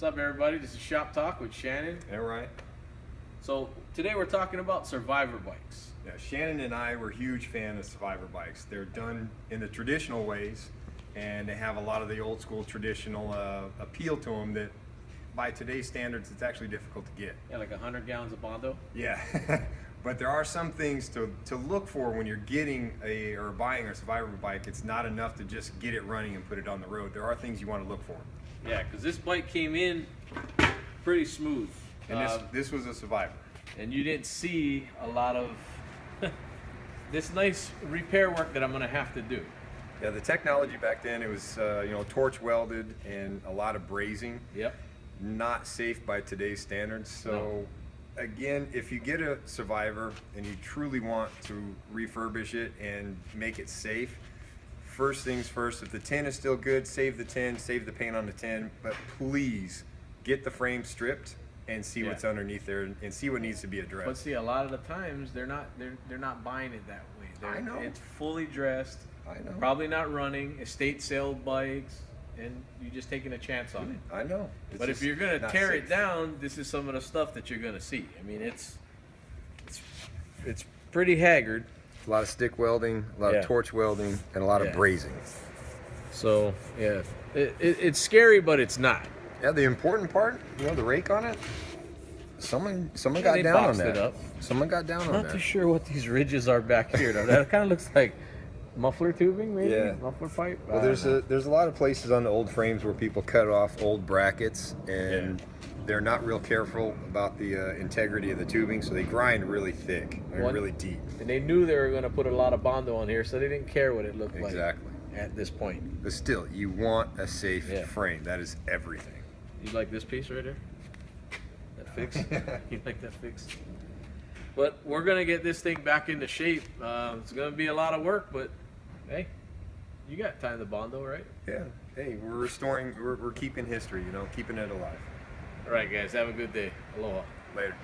up, everybody? This is Shop Talk with Shannon. All right. So today we're talking about survivor bikes. Yeah, Shannon and I were huge fan of survivor bikes. They're done in the traditional ways, and they have a lot of the old school traditional appeal to them that, by today's standards, it's actually difficult to get. Yeah, like 100 gallons of Bondo. Yeah, but there are some things to look for when you're getting or buying a survivor bike. It's not enough to just get it running and put it on the road. There are things you want to look for. Yeah, because this bike came in pretty smooth. And this was a survivor. And you didn't see a lot of this nice repair work that I'm going to have to do. Yeah, the technology back then, it was torch welded and a lot of brazing. Yep. Not safe by today's standards. So again, if you get a survivor and you truly want to refurbish it and make it safe, first things first, if the tin is still good, save the tin, save the paint on the tin, but please get the frame stripped and see what's underneath there and see what needs to be addressed. But see, a lot of the times they're not buying it that way. I know. It's fully dressed. I know. Probably not running, estate sale bikes, and you're just taking a chance on it. I know. But if you're gonna tear it down, this is some of the stuff that you're gonna see. I mean, it's pretty haggard. A lot of stick welding, a lot of torch welding, and a lot of brazing. So yeah, it's scary, but it's not. Yeah, the important part, the rake on it. Someone got down on that. It up. Someone got down on that. Not too sure what these ridges are back here, though. That kind of looks like muffler tubing, maybe. Yeah. Muffler pipe. Well, there's a lot of places on the old frames where people cut off old brackets, and they're not real careful about the integrity of the tubing, so they grind really thick and really deep. And they knew they were going to put a lot of Bondo on here, so they didn't care what it looked like. Exactly. At this point. But still, you want a safe frame. That is everything. You like this piece right there? That fix? You like that fix? But we're going to get this thing back into shape. It's going to be a lot of work, but hey, you got time to Bondo, right? Yeah. Hey, we're restoring, we're keeping history, keeping it alive. All right, guys, have a good day. Aloha. Later.